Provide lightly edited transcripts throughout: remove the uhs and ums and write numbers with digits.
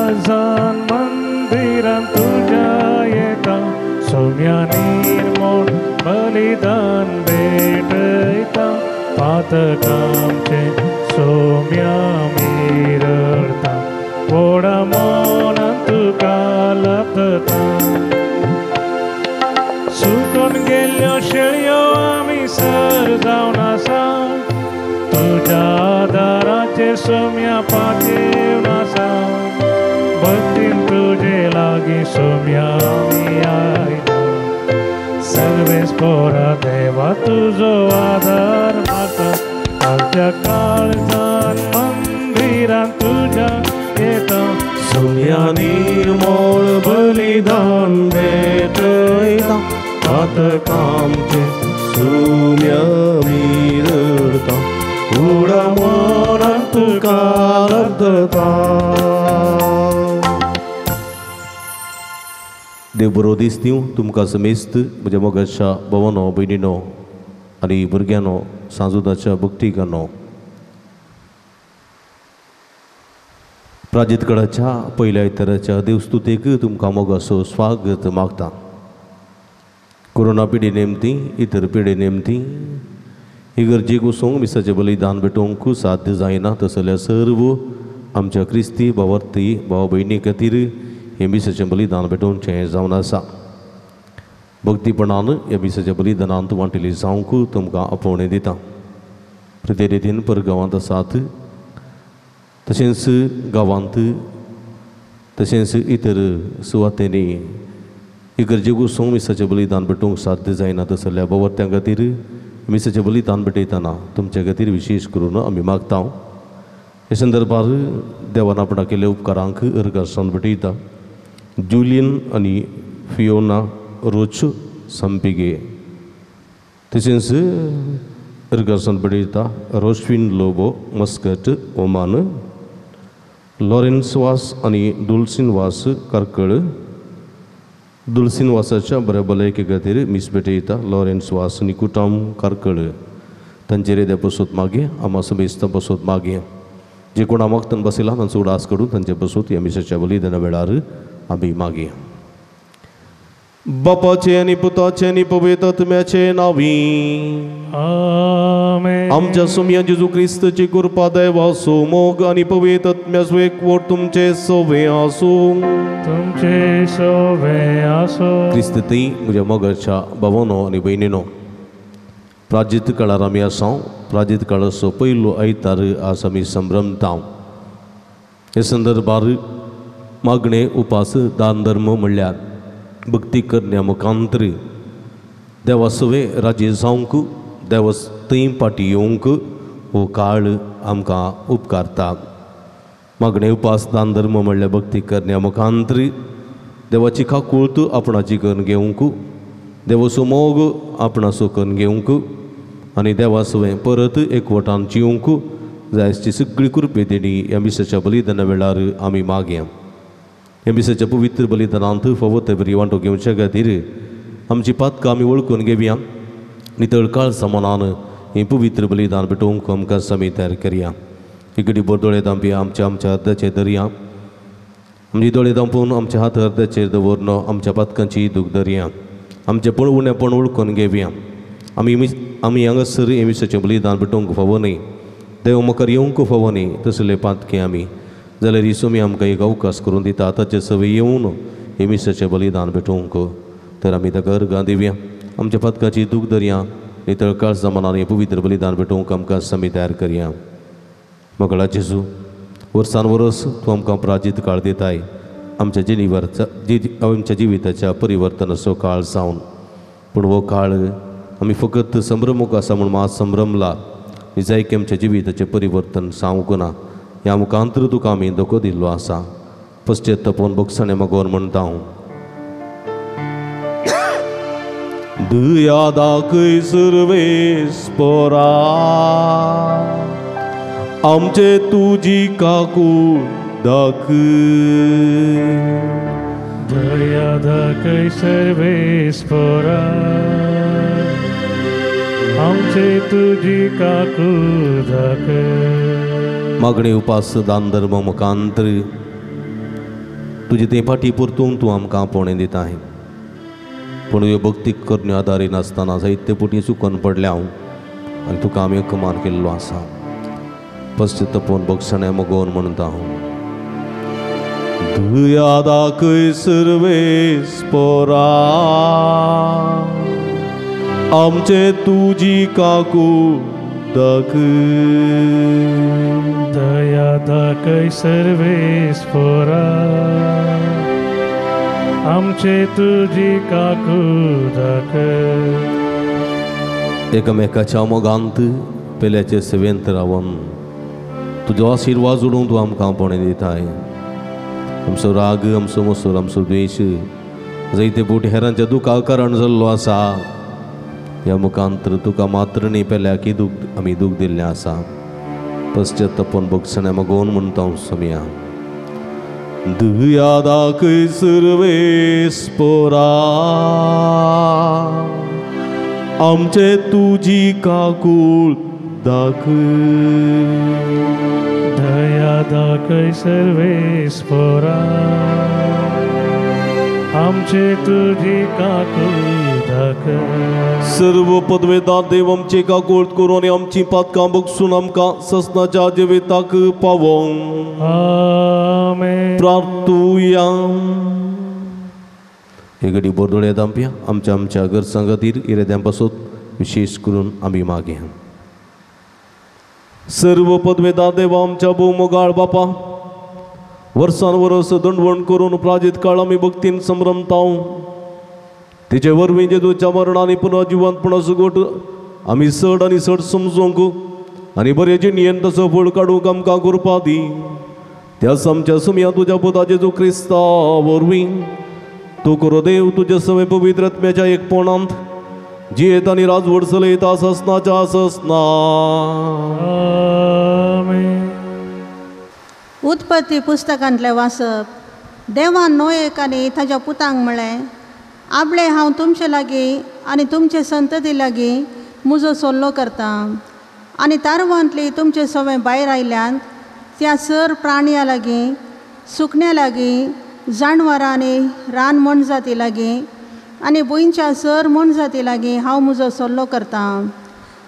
काळजान मंदिरान तुझ्या येता सौम्या निर्मळ बलिदान भेटयता पातकामचे सौम्या मिरळता व्हडा मनान तुका लाभता सुकून गेल्यो शेळयो आमी सर जावन आसा तुझ्या दाराचे सौम्या पातयेवन आसा भक्तीन तुजे लागीं सौम्या आमी आयला सर्वेस्परा देवा तुजो आदार मागता कालच्या काळजान मंदिरान तुझ्या येता सौम्या निर्मळ बलिदान भेटयता पातकामचे सौम्या मिरळता व्हडा मनान तुका लाभता. देव बरो दीस दिवं तुमकां समेस्त म्हज्या मोगाच्या भावांनो भयणींनो आनी भुरग्यांनो सांजुदाच्या भक्तीकांनो. प्राजित काळाच्या पहिल्या इतराच्या देवस्तुतेक तुमकां मोगाचो स्वागत मागता. कोरोना पिढी नेमती इतर पिढी नेमती इगर्जेक वचूंक मिसाचें बलिदान भेटोवंक साध्य जायना तसल्या सर्व आमच्या क्रिस्ती भावार्थी भाव भयणी खातीर हे मिसाचें बलिदान भेटोवचें जावन आसा. भक्तीपणान ह्या मिसाच्या बलिदानांत वांटिली जावंक तुमकां आपोवणें दिता. प्रते रितीन परगांवांत आसात तशेंच गांवांत तशेंच इतर सुवातेनी इगर्जेक वचूंक मिसाचें बलिदान भेटोवंक साध्य जायना तसल्या भावार्थ्यां खातीर मिसाचें बलिदान भेटयतना तुमचे खातीर विशेश करून आमी मागता. हे संदर्भार देवान आपणा केल्ल्या उपकारांक अर्गासन भेटयता. जुलियन आनी फियोना रोच संपिगे तशेंच अर्गासन भेटयता रोस्विन लोबो मस्कट ओमान लॉरेन्स वास आनी दुल्सिन वास कारकळ दुल्सिन वासाच्या बऱ्या भलायके खातीर मीस भेटयता. लॉरेन्स वास आनी कुटाम कारकळ तांचेर येदे बसोत मागे आमा समेस्त बसोत मागे जे कोण आमाक्तन बसयला तांचो उडास काडून तांचे बसोत ह्या मिसाच्या बलिदाना वेळार आमी मागे. बापाचे आनी पुताचे आनी पवित्र आत्म्याचे नांवी आमेन. आमच्या सौम्या जेजू क्रिस्ताची कृपा देवाचो मोग आनी पवित्र आत्म्याचो एकवट तुमचे सोवे आसूं. तुमचे सोवे आसो. क्रिस्ती म्हज्या मोगाच्या भावांनो आनी भयणींनो प्राजित काळार आमी आसा. प्राजित काळाचो पयलो आयतार आज आमी संभ्रमता. हे संदर्भार मागणे उपास दान धर्म म्हणल्यार भक्ती करण्या मुखांतर देवासवे राजे जावंक देवस थंय पाटी येवंक हो काळ आमकां उपकारता. मागणे उपास दान धर्म म्हणल्यार भक्ती करण्या मुखांतर देवाची खाकूळत आपणाची करून घेवंक देवाचो मोग आपणाचो करून घेवंक आनी देवासवे परत एकवटान जिवंक जाय अशी सगळी कृपे देणी ह्या मिसाच्या बलिदाना वेळार आमी मागया. ह्या मिसाच्या पवित्र बलिदानांत फवत बरी वांटो घेवच्या खातीर आमची पातकां आमी वळखून घेवया. नितळ काळ समानान हें पवित्र बलिदान भेटोवंक आमकां आमी तयार करया. इकडी बोर दोळे दांपया आमच्या हाताचेर धरया. आमची दोळे दांपून आमच्या हात अर्द्याचेर दवरनो आमच्या पातकांची दूख धरया. आमचें पळवणेपण वळखून घेवया. आमी हांगासर हे मिसाचें बलिदान भेटोवंक फावो न्ही. देव म्हाका येवंक फावो न्ही तसले पातके आमी जाल्यार ही सोमी आमकां एक अवकाश करून दिता. आतांचे सवय येवन हे मिसाचें बलिदान भेटोवंक तर आमी ताका अर्गां दिवया. आमच्या पातकाची दूख धरया. नितळ काळ जमानान हें पवित्र बलिदान भेटोवंक आमकां आमी तयार करया. मोगळा जेजू वर्सान वर्स तूं आमकां प्राजीत काळ दिताय. आमच्या आमच्या जिविताच्या परिवर्तनाचो काळ जावन पूण हो काळ आमी फकत संभ्रमूक आसा म्हूण मात संभ्रमला जाय की आमच्या जिविताचें परिवर्तन जावंक ना. ह्या मुखांतर तुका आमी धोको दिल्लो आसा. पश्चात्तापोवन भोगसणे मागोवन म्हणटा हांव. दया दाखय सर्वेस्परा आमचे तुजी काकूळ दाखय. दया दाखय सर्वेस्परा आमचे तुजी काकूळ दाखय. मागणे उपास दान धर्म मुखांतर तुजे ते फाटी परतून तूं आमकां पोणे दिता आहे पूण ह्यो भक्ती करण्यो आदारी नासतना जायते पोटी चुकोन पडल्या हांव आनी तुका आमी कमान केल्लो आसा पश्चातापून बक्षणे मोगोवन म्हणटा हांव दया दाखय सर्वेस्परा आमचे तुजी काकूट दाखय दया दाखय सर्वेस्परा आमचे तुजी काकूट दाखय एकामेकाच्या मोगांत पेल्याचे सेवेंत रावन तुजो आशिर्वाद जोडून तूं आमकां पोणे दिताय आमचो राग आमचो मसूर आमचो द्वेश जायते बोटी हेरांच्या दुखाक कारण जाल्लो आसा ह्या मुखांतर तुका मात्र न्ही पेल्याकी दूख आमी दूख दिल्लें आसा पश्चातापून बक्षणे मागोवन म्हणटा हांव सोमया दया दाखय सर्वेस्परा आमचे तुजी काकूट दाखय दया दाखय सर्वेस्परा आमचे तुजी काकूट दाखय सर्व पदवेदार देव आमचे काकूट करून आनी आमची पातकां बक्षून आमकां ससनाच्या जिविताक पावोंक आमेन प्रार्थुया हे घडी बोरदोळे दांपया आमच्या गरजां खातीर इरेद्यां पासून विशेष करून आमी मागया सर्व पदवेदार देवा आमच्या भोवमोगाळ बापा वर्सान वर्स दंडवण करून प्राजीत काळ आमी भक्तीन संभ्रमताव तिचे वरवीं जेजूच्या मरणांनी पुन्हा जिवंतपणा सुगोट आमी चड आनी चड समजूंक आनी बरे जिणेन तसो फळ काडूंक आमकां कृपा दी त्याच आमच्या सुमया तुज्या पुता जेजू क्रिस्ता वरवीं तूं करो देव तुजे सवे पवित्र आत्म्याच्या एकपणांत जियेत आनी राजवट चलयता ससनाच्या ससना आमेन उत्पत्ती पुस्तकांतलें वाचप देवान नोयेक आनी ताच्या पुतांक म्हळें आपले हांव तुमचे लागीं आनी तुमचे संतती लागीं म्हजो सल्लो करता आनी तारवांतली तुमचे सवय भायर आयल्यान त्या सर प्राणयां लागीं सुकण्यां लागीं जानवरां आनी रान मनजाती लागीं आनी भुंयच्या सर मनजाती लागीं हांव म्हजो सल्लो करता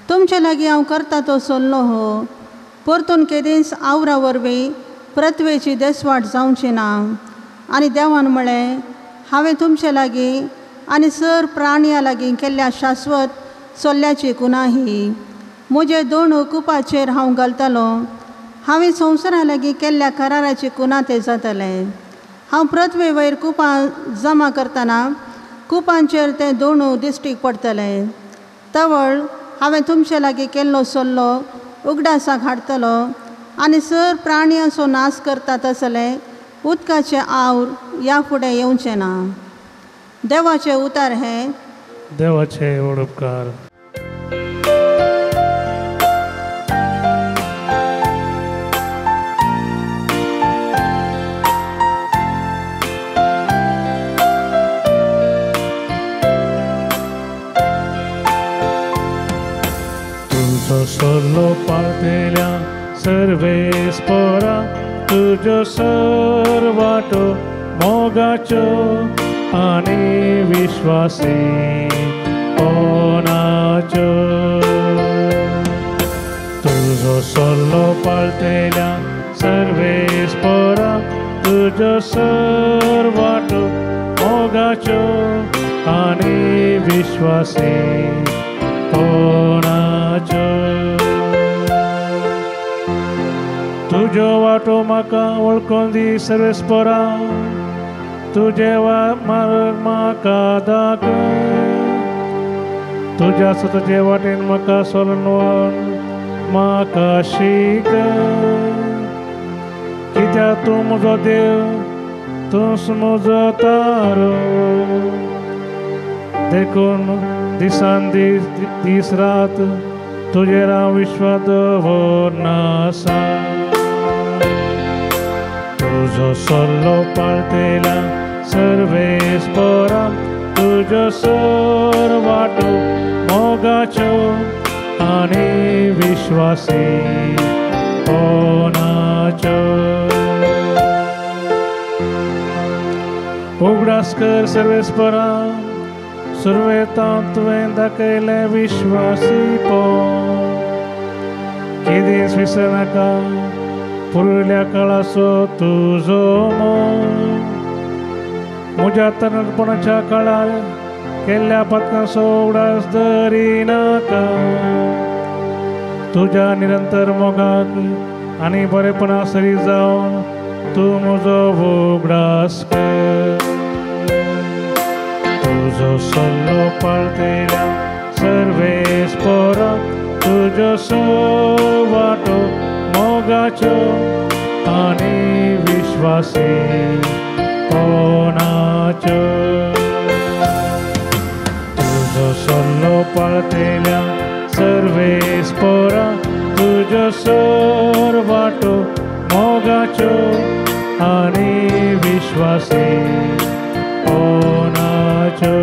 तुमचे लागीं हांव करता तो सल्लो हो परतून केदींच आवरा वरवीं प्रथवेची देसवाट जावची ना आनी देवान म्हळें हांवें तुमचे लागीं आनी सर प्राणयां लागीं केल्ल्या शाश्वत सल्ल्याची कुना ही म्हजे दोन कुपाचेर हांव घालतलो हांवें संवसारा लागीं केल्ल्या कराराची कुना ते जातले हांव प्रथवे वयर कुपां जमा करतना कुपांचेर ते दोन दिश्टीक पडटले तवळ हांवें तुमचे लागीं केल्लो सल्लो उगडासाक हाडटलो आनी सर प्राणयाचो नाश करता तसले उदकाचे आवर ह्या फुडें येवचें ना देवाचें उतार हें देवाचे उपकार तुझो सल्लो पाळटेल्या सर्वेस्परा तुजो सर्वाटो मोगाच्यो आनी विश्वासी पोनाच्यो तुजो सल्लो पाळटेल्या सर्वेस्परा तुजो सर्वाटो मोगाच्यो आनी विश्वासी पोनाच्यो तुजो वाटो म्हाका वळखून दी सर्वेस्परा तुजे मार्ग म्हाका दाखय तुज्या स्वताचे वाटेन म्हाका सोलून व्हर म्हाका शिकय कित्याक तूं म्हजो देव तूंच म्हजो तारो देखून दिसान दीस रात तुजेर हांव विश्वास दवरनासा तुजो सल्लो पाळटेला सर्वेस्परा तुजो सर्वाटो मोगाच्यो आनी विश्वासी पोनाच्यो उगडास कर सर्वेस्परा सर्वेतांत तुवें दाखयलें विश्वासी केदीस विसरनाका पुरल्या काळाचो तुजो मोग म्हज्या तरणपणाच्या काळार केल्ल्या पथकाचो उगडास धरिनाका तुज्या निरंतर मोगाक आनी बरेपणा सरी जावन तूं म्हजो उगडास कर तुजो सल्लो पाळटल्या सर्वेस्परा तुजो वाटो मोगाच्यो आनी विश्वासी पोनाच्यो तुजो सल्लो पाळटल्या सर्वेस्परा तुजो वाटो मोगाच्यो आनी विश्वासी पोनाच्यो.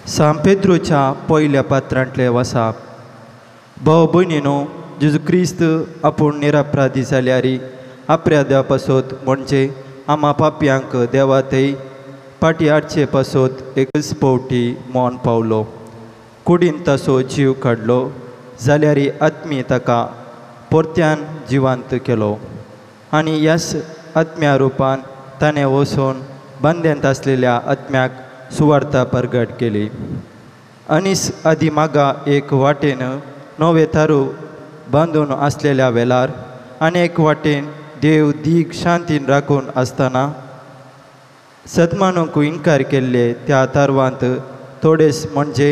सांत पेद्रूच्या पयल्या पात्रांतले वसाप. भाव भयणीनो, जेजू क्रिस्त आपूण निरपराधी जाल्यारी आपल्या देवा पासत म्हणजे आम्हा पापयांक देवा थंय पाटी हाडचे पासत एकच फावटी मौन पावलो. कुडीन ताचो जीव काडलो जाल्यारी आत्मी ताका परत्यान जिवंत केलो आनी ह्याच आत्म्या रुपान ताणें वचून बांदेंत आसलेल्या आत्म्याक सुवार्ता प्रगट केली. आनीस आदी मागा एक वाटेन नवे तारू बांदून आसलेल्या वेळार आनी एक वाटेन देव दीग शांतीन राखून आसतना सदमानूक इन्कार केल्ले त्या तारवांत थोडेच म्हणजे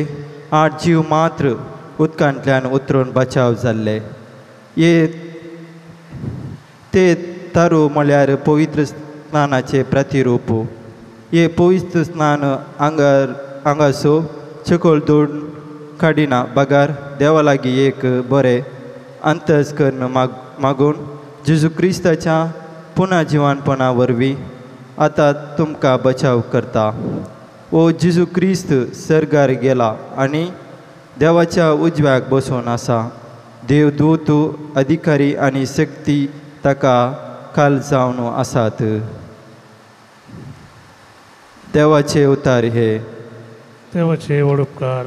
8 जीव मात्र उदकांतल्यान उतरून बचाव जाल्ले. ते तारू म्हळ्यार पवित्र स्नानाचे प्रतिरूप. हे पवित्र स्नान आंगाचो चिकोल धूड काडिना बगार देवा लागीं एक बरें अंतस्करण मागून जेजू क्रिस्ताच्या पुना जिवनपणा वरवीं आतां तुमकां बचाव करता. ओ जेजू क्रिस्त सर्गार गेला आनी देवाच्या उजव्याक बसून आसा. देवदूत अधिकारी आनी शक्ती ताका खाल जावन आसात. देवाचे उतार हे. देवाचे व्हड उपकार.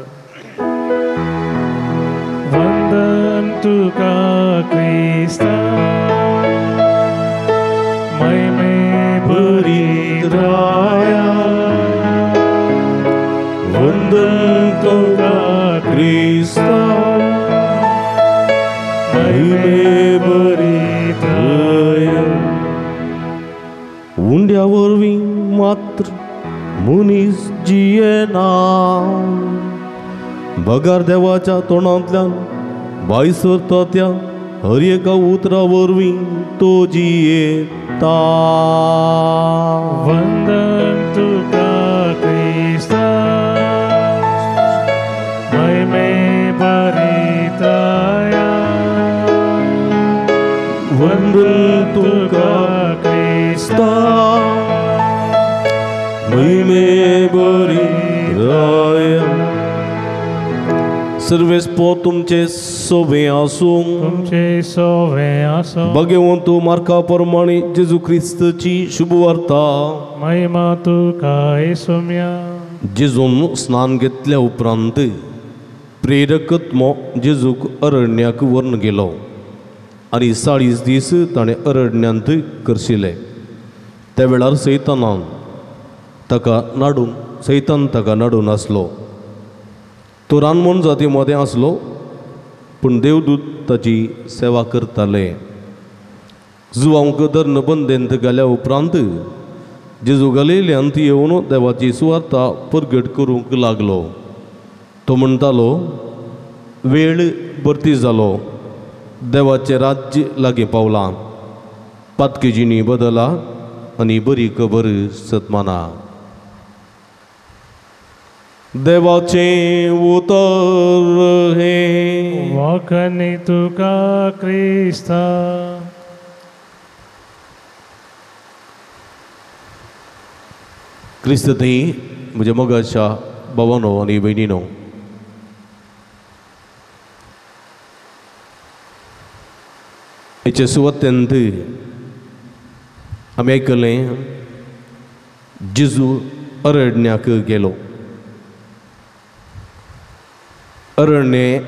वंदन तुका क्रिस्ता महिमे बरी दया. वंदन तुका क्रिस्ता महिमे बरी दया. उंड्या वरवीं मात्र मनीस जियेना बगार देवाच्या तोंडांतल्यान भायर सरता त्या हर एका उतरा वरवीं तो जियेता. वंदन तुका क्रिस्ता महिमे बरी दया. वंदन तुका क्रिस्ता महिमे बरी दया. सर्वेस्पो तुमचे सोबे आसूं. तुमचे सोवे आसो. भगवंतू मार्का प्रमाणे जेजू क्रिस्तची शुभ वार्ता. महिमा तुका येसुम्या. जेजून स्नान घेतल्या उपरांत प्रेरकत्मो जेजूक अरण्याक व्हरून गेलो आनी 40 दीस ताणें अरण्यांत करशिल्ले. त्या वेळार सैतान ताका नाडून आसलो. तो रानमोण जाती मदें आसलो पूण देवदूत ताची सेवा करताले. जुवांक धरण बंदेंत गेल्या उपरांत जेजू गलिल्यांत येवन देवाची सुवार्ता प्रगट करूंक लागलो. तो म्हणटालो, वेळ भरती जालो, देवाचें राज्य लागीं पावलां. पातकेजिनी बदला आनी बरी खबर सतमाना. देवाचें उतर हे. वखनी तुका क्रिस्ता. क्रिस्त थंय म्हज्या मोगाच्या भावांनो आनी भयणीनो, हेचे सुवातेंत आमी आयकलें जेजू अरण्याक गेलो. अरण्य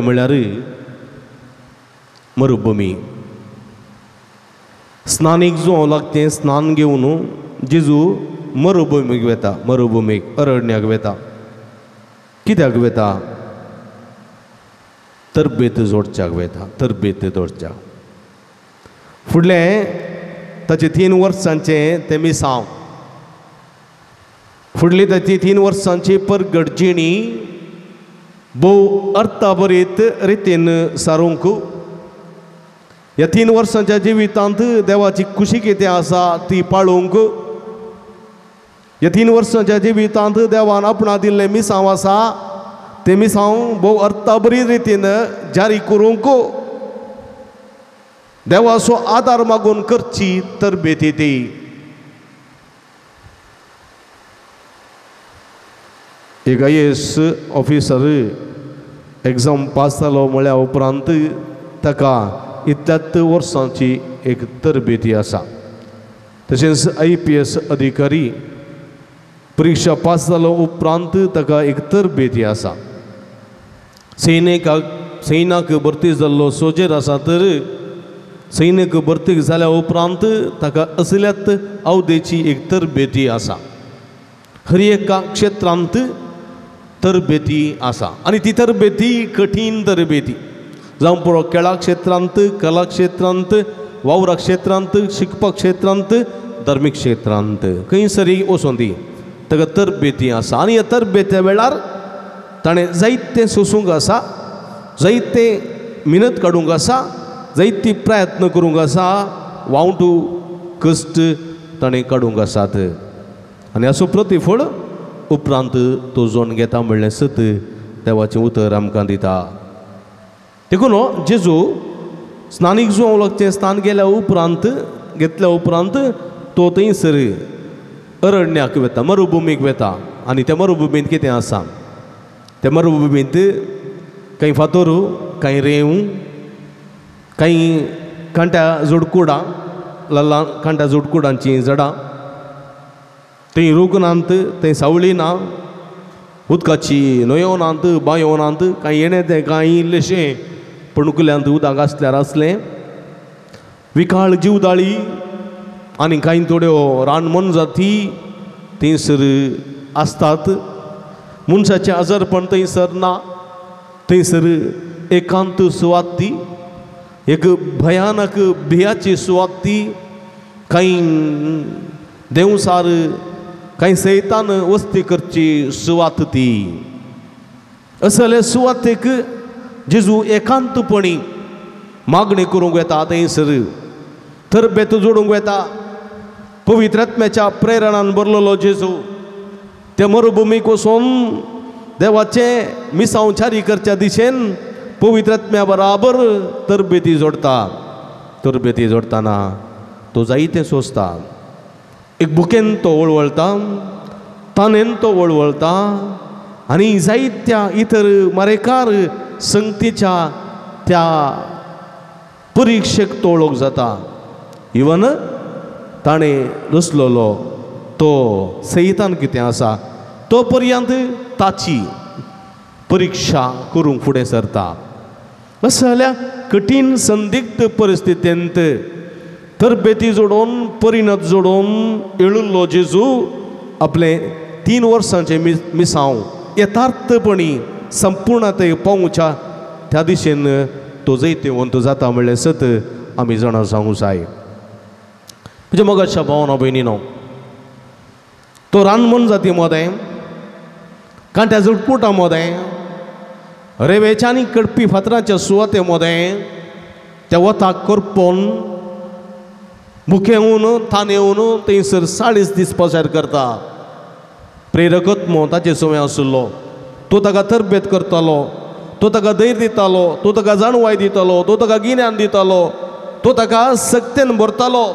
म्हळ्यार मरुभुमी. स्नानीक जो लागतें स्नान घेवन जेजू मरुभुमीक वेता, मरुभुमीक अरण्याक वेता. कित्याक वेता? तरबेत जोडच्याक वेता, तरबेत जोडच्याक. फुडलें ताचे 3 वर्सांचें तें मिसांव, फुडली ताची 3 वर्सांची परगडजिणी भोव अर्थाभरीत रितीन सारूंक. ह्या 3 वर्सांच्या जिवितांत देवाची खुशी कितें आसा ती पाळूंक. ह्या 3 वर्सांच्या जिवितांत देवान आपणा दिल्लें मिसांव आसा तें मिसांव भोव अर्थाभरीत रितीन जारी करूंक देवाचो आदार मागून करची तरबेती ती. एक IAS ऑफिसर एग्जाम पास जालो म्हळ्या उपरांत ताका इतल्याच वर्सांची एक तरबेती आसा. तशेंच IPS अधिकारी परीक्षा पास जालो उपरांत ताका एक तरबेती आसा. सैनाक भरती जाल्लो सोजेर आसा तर सैनीक भरती जाल्या उपरांत ताका असल्याच अवधेची एक तरबेती आसा. हर एका क्षेत्रांत तरबेती आसा आनी ती तरबेती कठीण तरबेती जावं पळो खेळा क्षेत्रांत, कला क्षेत्रांत, वावरा क्षेत्रांत, शिकपा क्षेत्रांत, धर्मीक क्षेत्रांत खंयसरी वचून दी ताका तरबेती आसा. आनी ह्या तरबेत्या वेळार ताणें जायतें सोसूंक आसा, जायतें मिनत काडूंक आसा, जायती प्रयत्न करूंक आसा, वावटू कश्ट ताणें काडूंक आसात. आनी हाचो प्रतिफळ उपरांत तो जोण घेता म्हणलें सत देवाचें उतर आमकां दिता. देखून जेजू स्नानीक जो लागचें स्नान गेल्या उपरांत घेतल्या उपरांत तो थंयसर अरण्याक वेता, मरुभुमीक वेता. आनी त्या मरुभुमींत कितें आसा? त्या मरुभुमींत कांय फातर, कांय रेंव, कांय कांट्या जोडकुडां, ल्हान कांट्या जोडकुडांचीं झाडां. थंय रूख नात, थंय सावळी ना, उदकाची न्हंयो नात, बांयो नात, कांय येणें तें कांय इल्लेशें पणकुल्यांत उदक आसल्यार आसलें. विकाळ जीवदाळी आनी कांय थोड्यो रानमनजाती थंयसर आसतात. मनशाचें आजारपण थंयसर ना. थंयसर एकांत सुवात ती, एक भयानक भियाची सुवात ती. कांय देवसार, कांय सैतान वस्ती करची सुवात ती. असले सुवातेक जेजू एकांतपणी मागणी करूंक येता. थंयसर तरबेत जोडूंक येता. पवित्र आत्म्याच्या प्रेरणान भरलेलो जेजू त्या मरुभुमीक वचून देवाचें मिसांव जारी करच्या दिशेन पवित्र आत्म्या बराबर तरबेती जोडता. तरबेती जोडटाना तो जायतें सोंसता. एक बुकेन तो वळवळटा, तानेन तो वळवळटा आनी जायत्या इतर मारेकार संगतीच्या त्या परिक्षेक तो वळोवंक जाता. इवन ताणें रचलेलो तो सैतान कितें आसा तो पर्यंत ताची परिक्षा करूंक फुडें सरता. अशें जाल्यार कठीण संदिग्ध परिस्थितींत तरबेती जोडून, परिणत जोडून येळिल्लो जेजू आपले 3 वर्सांचे मिसांव यथार्थपणी संपूर्णतेक पावोवच्या त्या दिशेन तो जैतवंत जाता म्हणलें सत आमी जाणा सांगूं जाय. म्हणजे मोगाच्या भावना भयणीनो, तो रानमन जाती मोदें, कांट्या जुडकुटां मोदें, रेवेच्यांनी कडपी फातराच्या सुवाते मोदें त्या वताक करपोन मुखेवून थानेवून थंयसर 40 दीस पसार करता. प्रेरकत्म ताचे सवय आशिल्लो. तो ताका तरबेत करतालो, तो ताका धैर्य दितालो, तो ताका जाणवाय दितालो, तो ताका गिन्यान दितालो, तो ताका सक्तेन भरतालो.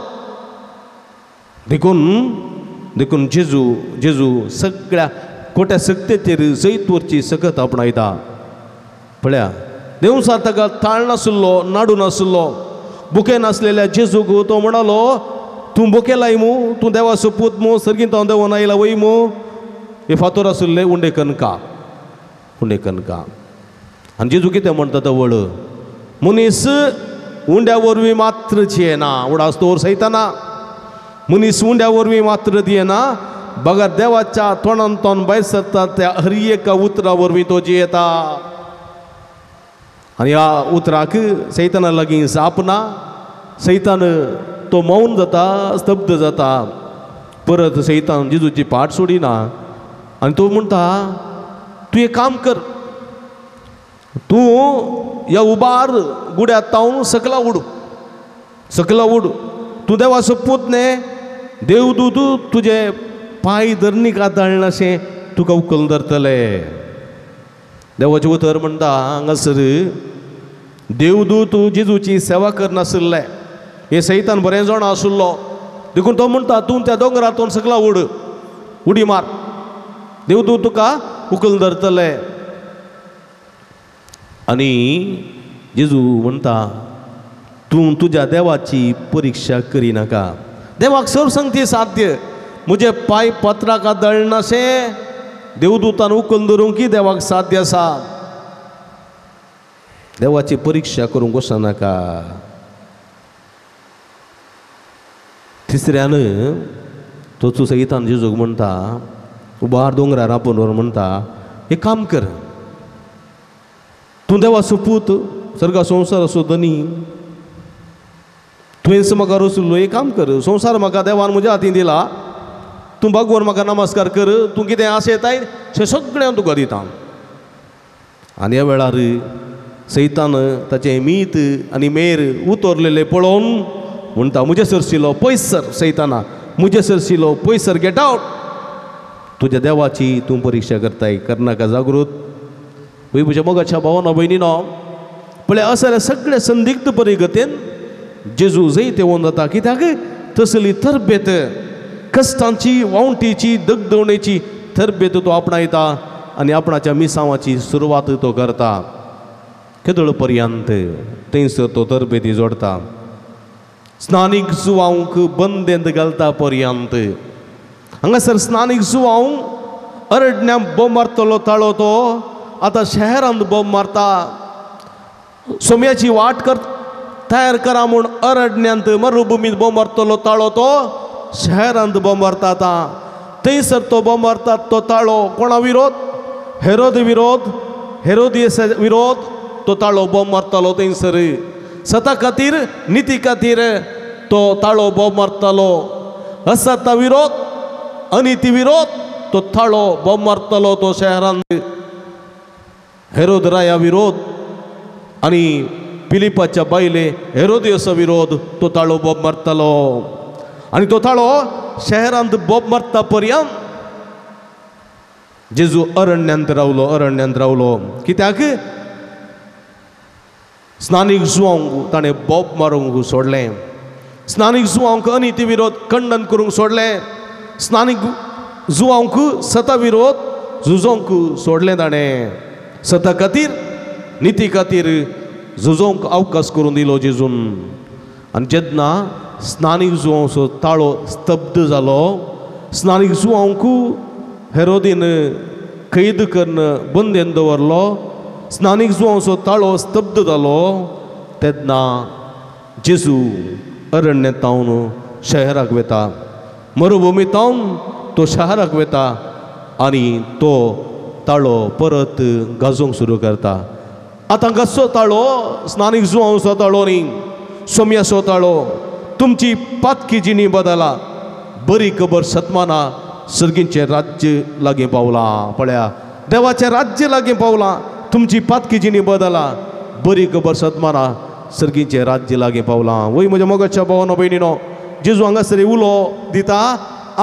देखून जेजू सगळ्या खोट्या सक्तेचेर जैत वरची सकत आपणायता. पळया, देवसा ताका ताळ नाशिल्लो, नाडू नाशिल्लो. बुके नासलेल्या जेजूक तो म्हणालो तूं बुकेलाय मू तूं देवाचो पूत मू सर्गीत हांव देवान आयला वय मू हे फातर आसले उंडे कणका आनी जेजू कितें म्हणटा तो वळ मनीस उंड्या वरवीं मात्र जियेना उडास तोर सैताना मनीस उंड्या वरवीं मात्र दियेना बगर देवाच्या तोंडांतोन भायर सरता त्या हर एका उतरा वरवीं तो जियेता आनी ह्या उतराक सैताना लागीं जाप ना सैतान तो मौन जाता स्तब्ध जाता परत सैतान जेजूची फाट सोडिना आनी तो म्हणटा तूं एक काम कर तूं ह्या उबार गुड्यांत तावन सकला उड तूं देवाचो पूत न्ही देवदूत तुजे पांय धरनीक आदाळनाशें तुका उखलून धरतले देवाचें उतर म्हणटा हांगासर देवदूत जेजूची सेवा करनासले हे सैतान बरें जाण आशिल्लो देखून तो म्हणटा तूं त्या दोंगरांतून सकला उडी मार देवदूत तुका उखलून धरतले आनी जेजू म्हणटा तूं तुज्या देवाची परिक्षा करिनाका देवाक सर्वसंगती साध्य म्हजे पांय पत्राक आदळनाशें देवदूतान उखलून धरूंक देवाक साध्य आसा देवाची परिक्षा करूंक वचनाका तिसऱ्यान तो सैतान जेजूक म्हणटा उबार दोंगरार आपोवन व्हर म्हणटा एक काम कर तूं देवाचो पूत सर्गा संवसार असो धनी तुवेंच म्हाका रचलो एक काम कर संवसार म्हाका देवान म्हज्या हातीन दिला तूं भगवान म्हाका नमस्कार कर तूं कितें आशेताय तें सगळें हांव तुका दिता आनी ह्या वेळार सैतान ताचें मीत आनी मेर उतोरलेले पळोवन म्हणटा म्हजे सरशिलो पयस सर सैताना म्हजे सरशिलो पयस सर गेट आवट तुज्या देवाची तूं परिक्षा करताय करनाका जागृत वय म्हज्या मोगाच्या भावानो भयणीनो पळय असले सगळे संदिग्ध परिगतेन जेजू जैत येवन जाता कित्याक तसली तरबेत कश्टांची वावंटीची दगदवणेची तरबेत तो आपणायता आनी आपणाच्या मिसांवाची सुरवात तो करता केदळ पर्यंत थंयसर तो तरबेती जोडता स्नानीक जुवांक बंदेंत घालता पर्यंत हांगासर स्नानीक जुवांक अरण्या बोंब मारतलो ताळो तो आतां शहरांत बोंब मारता सोम्याची वाट तयार करा म्हूण अरण्यांत मरुभुमींत बोंब मारतलो ताळो तो शहरांत बोंब मारता आतां थंयसर तो बोंब मारता तो ताळो कोणा विरोध हेरोदियस विरोध तो ताळो बोंब मारतालो थंयसर सता खातीर निती खातीर तो ताळो बोंब मारतालो असता विरोध अनिती विरोध तो ताळो बोंब मारतालो तो शहरांत हेरोद राया विरोध आनी फिलिपाच्या बायले हेरोदियसा विरोध तो ताळो बोंब मारतालो आनी तो ताळो शहरांत बोंब मारता पर्यंत जेजू अरण्यांत रावलो कित्याक स्नानीक जुवांक ताणें बोंब मारूंक सोडलें स्नानीक जुवांक अनिती विरोध खंडन करूंक सोडलें स्नानीक जुवांक सता विरोध झुजोंक सोडलें ताणें सता खातीर निती खातीर झुजोंक अवकाश करून दिलो जेजून आनी जेन्ना स्नानीक जुवांचो ताळो स्तब्ध जालो स्नानीक जुवांक हेरोदीन कैद करून बंदेन दवरलो स्नानीक जुवांचो ताळो स्तब्ध जालो तेन्ना जेजू अरण्यांतावन शहराक वता मरुभुमींतावन तो शहराक वता आनी तो ताळो परत गाजोवंक सुरू करता आतां कसो ताळो स्नानीक जुवांचो ताळो न्ही सोम्याचो ताळो तुमची पातकी जिणी बदला बरी खबर सत्माना सर्गींचे राज्य लागीं पावलां पळया देवाचें राज्य लागीं पावलां तुमची पातकी जिणी बदला बरी खबर सत्माना सर्गींचे राज्य लागीं पावलां वय म्हज्या मोगाच्या भावानो भयणीनो जेजू हांगासर उलो दिता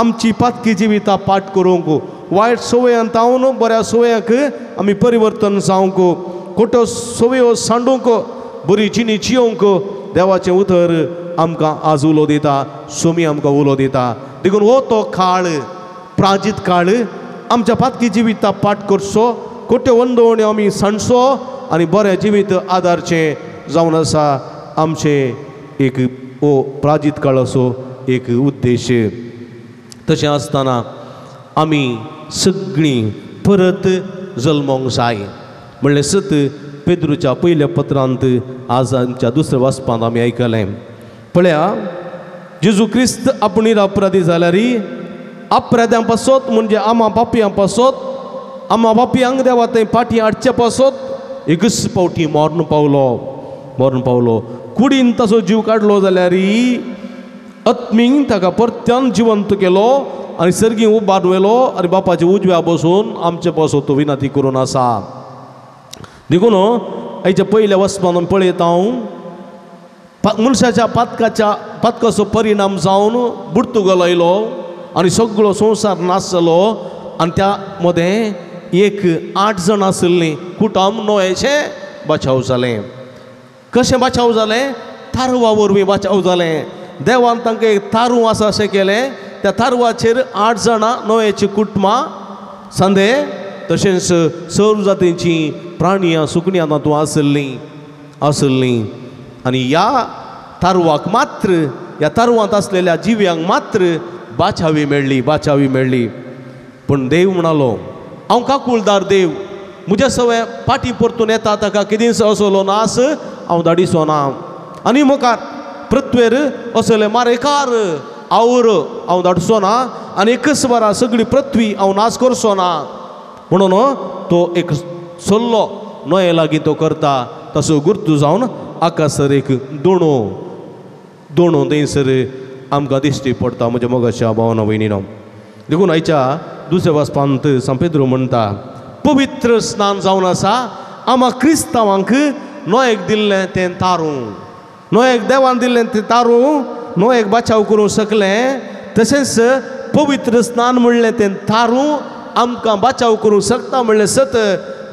आमची पातकी जिवितां पाठ करूंक वायट सवयांत तावन बऱ्या सवयांक आमी परिवर्तन जावंक खोट्यो सवयो सांडूंक बरी जिणी जियोंक देवाचें उतर आमकां आज उलो दिता सोमी आमकां उलो दिता देखून हो तो काळ प्राजीत काळ आमच्या पातकी जिवितां पाठ करचो खोट्यो वंदवण्यो आमी सांडचो आनी बरें जिवीत आदारचें जावन आसा आमचें एक हो प्राजीत काळाचो एक उद्देश. तशें आसतना आमी सगळीं परत जल्मोंक जाय. म्हणलें सत पेद्रूच्या पयल्या पत्रांत आज आमच्या दुसऱ्या वाचपांत आमी आयकलें. पळया, जेजू क्रिस्त आपूण निरपराधी जाल्यार अपराध्यां पासत म्हणजे आमा पापयां पासत आमा पापयांक देवा थंय फाटीं हाडचे पासत एकच फावटी मरण पावलो. कुडीन ताचो जीव काडलो जाल्यार आत्मीन ताका परत्यान जिवंत केलो आनी सर्गी उबारवेलो आनी बापाच्या उजव्या बसून आमचे पासत तो विनंती करून आसा. देखून हाच्या पयल्या वचपान पळयता हांव मनशाच्या पातकाचो परिणाम जावन बुडतुगल आयलो आनी सगळो संवसार नाश जालो आनी त्या मदें एक 8 जाण आशिल्लीं कुटुंब नोयेचें बचाव जालें. कशें बचाव जालें? थारवा वरवीं बचाव जालें. देवान तांकां एक थारू आसा अशें केलें. त्या थारवाचेर 8 जाणां नोयेचीं कुटुंबां सांदे तशेंच सर्व जातींचीं प्राणियां सुकणीं तातूंत आसलीं आनी ह्या थारवाक मात्र ह्या थारवांत आसलेल्या जिव्यांक मात्र बाचावी मेळ्ळी. पूण देव म्हणालो, हांव काकुळदार देव, म्हज्या सवय फाटीं परतून येता ताका कितेंच असलो नास हांव धाडिचो ना. आनी मुखार पृथ्वेर असले मारेकार हांव धाडचो ना आनी एकच वरां सगळी पृथ्वी हांव नाश करचो ना. म्हणून तो एक सल्लो नोये लागीं तो करता. तसो गुर्तू जावन आकाशर एक दोणो थंयसर आमकां दिश्टी पडटा म्हज्या मोगाच्या भावना भयणीनो. देखून आयच्या दुसऱ्या वाचपांत सान पेद्रू म्हणटा, पवित्र स्नान जावन आसा आमा क्रिस्तांवांक नोयेक दिल्लें तें तारूं. नोयेक देवान दिल्लें तें तारूं नोयेक बचाव करूंक शकलें. तशेंच पवित्र स्नान म्हणलें तें तारूं आमकां बचाव करूंक शकता म्हणलें सत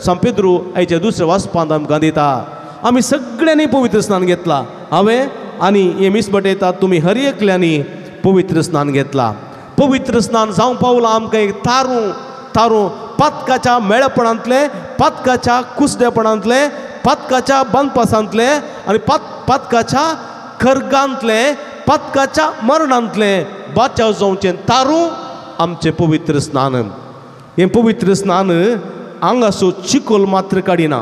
सान पेद्रू आयच्या दुसऱ्या वाचपांत आमकां दिता. आमी सगळ्यांनी पवित्र स्नान घेतला. हांवें आनी हे मिसबटयतात तुमी हर एकल्यांनी पवित्र स्नान घेतला. पवित्र स्नान जावं पावलां आमकां एक तारूं पातकाच्या मेळपणांतले, पातकाच्या कुसडेपणांतले, पातकाच्या बांदपासांतले आनी पातकाच्या खरगांतले, पातकाच्या मरणांतले बाचाव जावचें तारूं आमचें पवित्र स्नान. हें पवित्र स्नान आंगाचो चिकोल मात्र काडिना.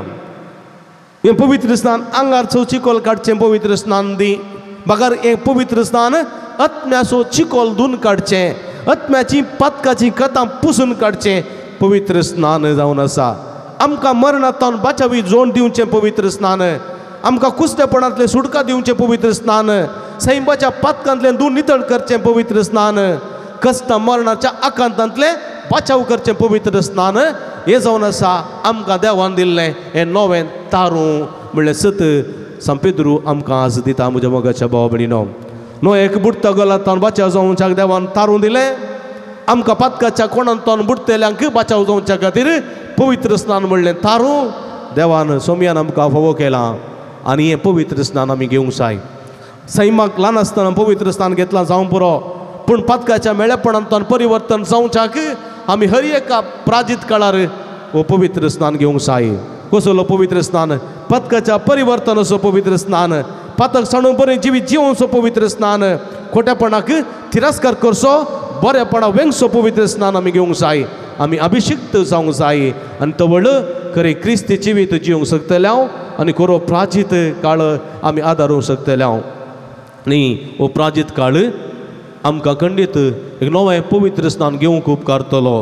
हें पवित्र स्नान आंगाचो चिकोल काडचें पवित्र स्नान दी. म्हाका हें पवित्र स्नान आत्म्याचो चिकोल धुवन काडचें, आत्म्याची पातकाची कथां पुसून काडचें पवित्र स्नान जावन आसा. आमकां मरणांतल्यान बाचावी जोड दिवचें पवित्र स्नान. आमकां कुसडेपणांतलें सुटका दिवचें पवित्र स्नान. सैमाच्या पातकांतलें धुवन नितळ करचें पवित्र स्नान. कश्टां मरणाच्या आकांतांतलें बाचाव करचें पवित्र स्नान. हें जावन आसा आमकां देवान दिल्लें हें नवें तारूं म्हणलें सत सान पेद्रू आमकां आज दिता म्हज्या मोगाच्या भाव भयणीनो. नोयेक बुडतगलांतल्यान बाचाव जावच्या खातीर देवान तारूं दिलें. आमकां पातकाच्या कोणांतल्यान बुडतेल्यांक बाचाव जावच्या खातीर पवित्र स्नान म्हणलें तारूं देवान सोमयान आमकां फावो केलां. आनी हें पवित्र स्नान आमी घेवंक जाय. सैमाक ल्हान आसतना पवित्र स्नान घेतलां जावं पुरो, पूण पातकाच्या मेळपणांतल्यान परिवर्तन जावच्याक आमी हर एका प्राजीत काळार हो पवित्र स्नान घेवंक जाय. कसलो पवित्र स्नान? पातकाच्या परिवर्तनाचो पवित्र स्नान. पातक साणून बरें जिवीत जिवोवचो पवित्र स्नान. खोटेपणाक तिरस्कार करचो, बरेपणा वेंगचो पवित्र स्नान आमी घेवंक जाय. आमी अभिषिक्त जावंक जाय आनी तो व्हड खरें क्रिस्ती जिवीत जिवंक शकतले आनी खरो प्राजीत काळ आमी आदारूंक शकतले. आनी हो प्राजीत काळ आमकां खंडीत एक नवें पवित्र स्नान घेवंक उपकारतलो.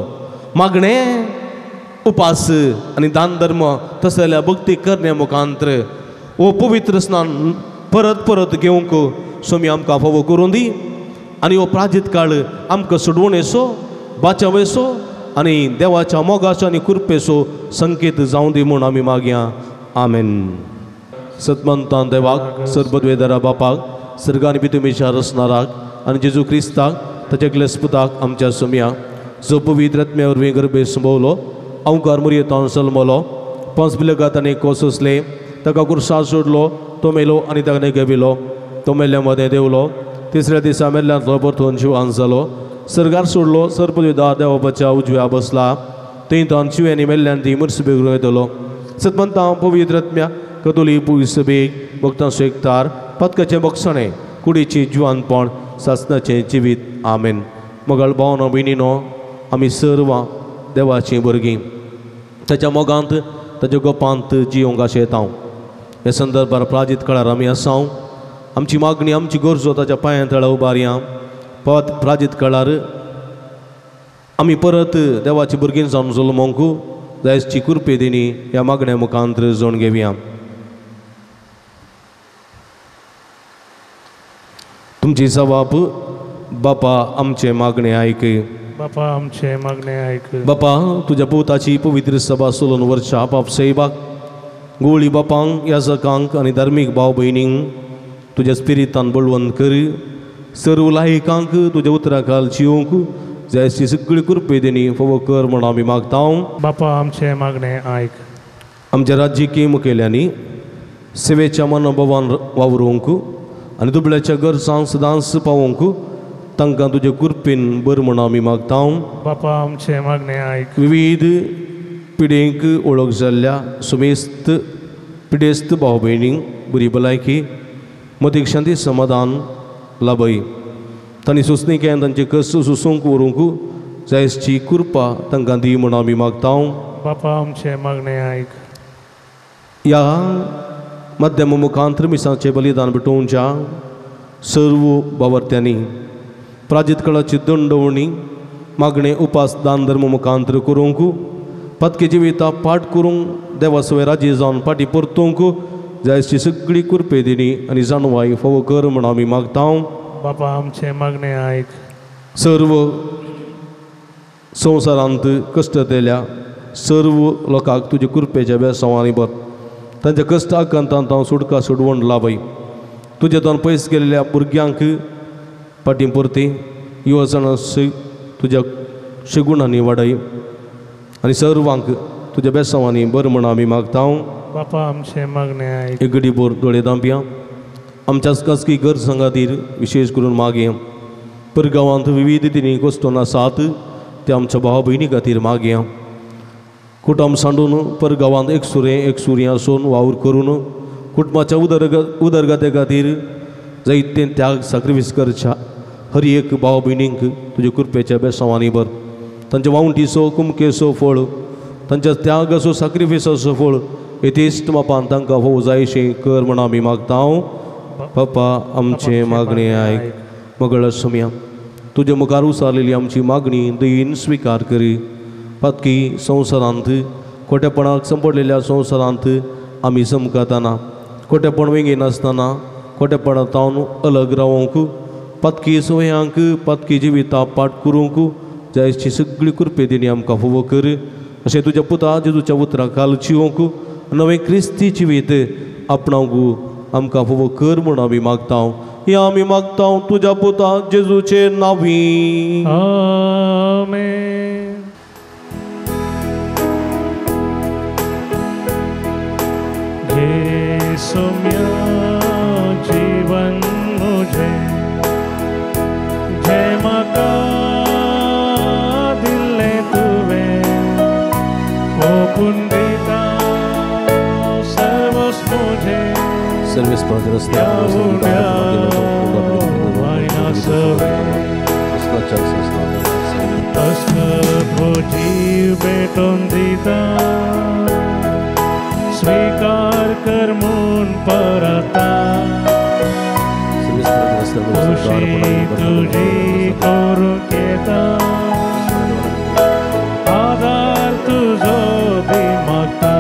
मागणें, उपास आनी दान धर्म तशें जाल्यार भक्ती करणे मुखांतर हो पवित्र स्नान परत घेवंक सोमी आमकां फावो करून दी. आनी हो प्राजीत काळ आमकां सोडवणेचो, बाचावेचो आनी देवाच्या मोगाचो आनी कृपेचो संकेत जावं दी म्हूण आमी मागया. आमेन. सतमंतान देवाक, सर्वद्वेदरा बापाक, सर्गांनी पितुमेच्या रचणाराक आनी जेजू क्रिस्ताक ताच्या क्लेस्पुताक आमच्या सोम्या जो पवित्र आत्म्या वरवीं गर्भे संभोवलो, अवकार मुरयेतान सलमलो, 5 बिलगात आनी कोसले, ताका कुर्सार सोडलो, तो मेलो आनी ताका गेविलो, तो मेल्ल्या मदें देवलो, तिसऱ्या दिसा मेल्ल्यांतलो परतून जिवान जालो, सर्गार सोडलो, सर्पद्वेदा देवाच्या उजव्या बसला, थंय तान शिव्यांनी मेल्ल्यान ती मुर्सबेक येतलो. सतमंतां पवित्र आत्म्या कतोलीक पुलीस सभेक भक्तांचो एकतार पदकाचें बक्षणें कुडीची जिवानपण सासणाचें जिवीत आमेन. मोगाळ भावनो भयणीनो, आमी सर्वां देवाचीं भुरगीं ताच्या मोगांत ताच्या गोपांत जियोंक आशेतांव. हे संदर्भार प्राजीत काळार आमी आसांव. आमची मागणी आमची गरजो ताच्या पांयां तळा उबारया. प्राजीत काळार आमी परत देवाची भुरगीं जावन जल्मोंक जायची कृपे दिनी ह्या मागण्या मुखांतर जोड घेवया. तुमची जबाब, बापा आमचे मागणे आयक. बापा आमचे मागणे आयक. बापा तुझ्या पुताची पवित्र सभा सोलून वर्षा पाप सैबाक गोळी बापांक याजकांक आनी धार्मीक भाव भयणींक तुज्या स्पिरितान बळवंत कर. सर्व लायकांक तुज्या उतराखाल जिवंक जायची सगळी कृपे दिनी फोव कर म्हण आमी मागतांव. बापा आमचे मागणे आयक. आमच्या राज्यकीय मुखेल्यांनी सेवेच्या मनोभावान वावरूंक आनी दुबळ्याच्या गरजांक सदांच पावोवंक तांकां तुजे कृपेन बर म्हण आमी मागतांव. बापा आमचे मागणे आयक. विविध पिडेंक ओळख जाल्ल्या सुमेस्त पिडेस्त भाव भयणींक बरी भलायकी मतीक शांती समाधान लाभय. तांणी सुस्नी केन तांचे कस सुसूंक व्हरूंक जायची कृपा तांकां दी म्हण आमी मागतांव. बापा आमचे मागणे आयक. ह्या माध्यम मुखांतर मिसांचें बलिदान भेटोवच्या सर्व भावार्थ्यांनी प्राजीत काळाची दंडवणी मागणे उपास दान धर्म मुखांतर करूंक पदके जिविता पाठ करूंक देवासवे राजी जावन फाटी परतूंक जायची सगळी कृपे दिनी आनी जाणवाय फोव कर म्हण आमी मागतांव. बापा आमचे मागणे आयक. सर्व संवसारांत कश्ट केल्या सर्व लोकांक तुजे कृपेच्या बेसांवांनी भर. तांच्या कश्टाक कंतांत हांव सुटका सोडवण लाभय. तुजे दोन पयस गेलेल्या भुरग्यांक फाटीं परती युवजन तुज्या शेगुणांनी वाडय आनी सर्वांक तुज्या बेसांवांनी बर म्हण आमी मागतांव. बापा आमचे मागणे आयक. एक घडी भर दोळे दांपया. आमच्याच खासगी गरजां खातीर विशेश करून मागया. परगांवांत विविधतेनी कश्टोन आसात ते आमच्या भाव भयणी खातीर मागया. कुटुंब सांडून परगांवांत एक सुरी आसून वावर करून कुटुंबाच्या उदरगते खातीर जायते त्याग सॅक्रिफायस करच्या हर एक भाव भयणींक तुजे कृपेच्या बेसांवांनी भर. तांच्या वावंटीचो कुमकेचो फळ तांच्या त्यागाचो सॅक्रिफायसाचो फळ येतेश्ट मापान तांकां फोव जायशें कर म्हण आमी मागतांव. बापा आमचे मागणे आयक. मोगळ सोम्या तुजे मुखार उसारलेली आमची मागणी दयेन स्विकार करी. पदकी संवसारांत खोटेपणाक संपडलेल्या संवसारांत आमी समकताना खोटेपण वेगळी नासतना खोटेपणांतावन अलग रावूंक पदकी सोयांक पदकी जिविता पाठ करूंक जायची सगळी कृपे दिनी आमकां फोव कर. अशें तुज्या पुता जेजूच्या उतरा खाल जिवंक नवें क्रिस्ती जिवीत आपणावंक आमकां फोव कर म्हण आमी मागतांव. हें आमी मागतांव तुज्या पुता जेजूचे नांवी. आमेन. सोम्या जीवन मुझे जय माता दिले तुवे ओपुन देता सर्वस मुझे सर्विस वायना सवे जीव बेटोन दिता स्वीकार कर मून परता खुशी तुझी करूंक येता आधार तुझो दिमागता.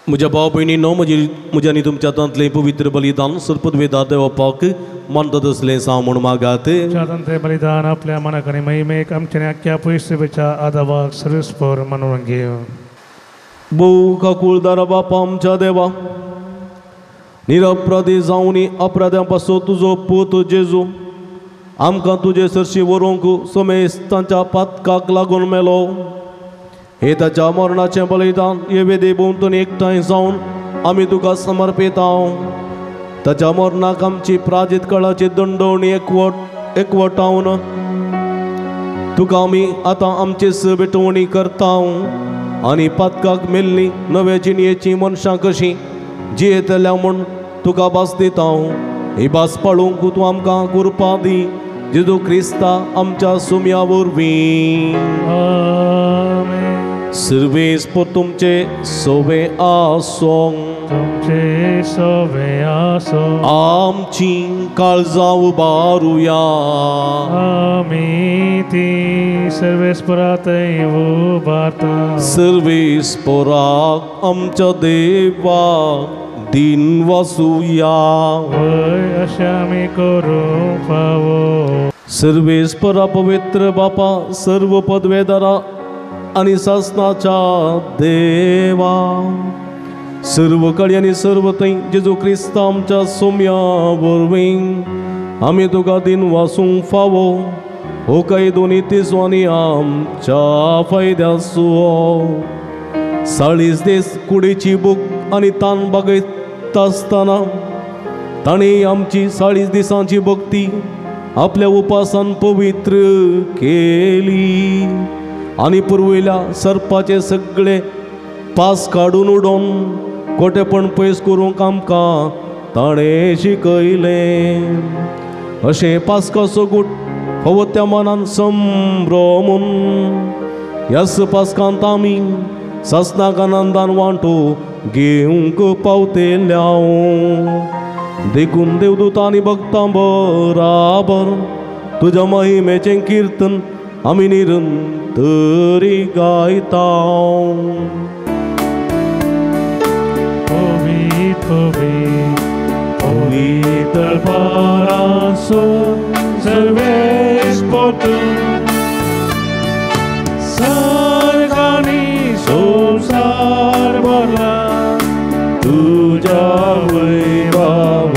म्हज्या भाव भयणींनो म्हज्या आनी तुमच्या हातांतलें पवित्र बलिदान सर्पद्वेदा देवपाक मानतात असलें सांग म्हूण मागात. ते बलिदान आपल्या मनाक आनी महिमेक आमच्या आख्या पयसुबेच्या आदाबाक सर्वस्पर मनोवन घेव. भोव काकूळदारा बापा आमच्या देवा निरपराधी जावनी अपराध्यां पासून तुजो पूत जेजू आमकां तुजे सरशी व्हरूंक सोमेस्तांच्या पातकाक लागून मेलो. हे ताच्या मरणाचें बलिदान हे वेदे भोंवतणी एकठांय जावन आमी तुका समर्पितांव. ताच्या मरणाक आमची प्राजीत काळाची दंडवणी एकवटावन तुका आमी आतां आमची भेटवणी करतांव आनी पातकाक मेल्ली नव्या जिणयेची मनशां कशीं जियेतल्या म्हूण तुका भास दिता हांव. ही भास पाळूंक तूं आमकां कृपा दी जेजू क्रिस्ता आमच्या सुम्या वरवीं. आमेन. सर्वेस पर तुमचे सोबे आसोंग. तुमचे सोबे आसो. आमची काळजां उबारुया. आमी ती सर्वेस्परातय उबारता. सर्वेस्पराक आमच्या देवाक दिन वासुया. वय अशें आमी करूंक फावो. सर्वेस्परा पवित्र बापा सर्व पदवेदारा आनी शासनाच्या देवा सर्व काळी आनी सर्व थंय जेजू क्रिस्त आमच्या सोम्या वरवीं आमी तुका दिन वासूंक फावो. हो काही दोनी तिसो आनी आमच्या फायद्याचो. 40 दीस कुडीची बूक आनी तान बागयत आसतना ताणें आमची 40 दिसांची भक्ती आपल्या उपासान पवित्र केली आनी पुरवयल्या सर्पाचे सगळे पास काडून उडोवन खोटेपण पयस करूंक आमकां ताणें शिकयलें. अशें पास्काचो गूट फावो त्या मनान संभ्रमून ह्याच पास्कांत आमी सासनाक आनंदान वांटो घेवंक पावतेल्या. देखून देवदूतां आनी भक्तां बराबर तुज्या महिमेचें किर्तन आमी निरंतरी गायता. पवित्र पवित्र दरबारासून सर्वेस्परतून सर्गांनी संसार भरला तुझ्या वैभवान.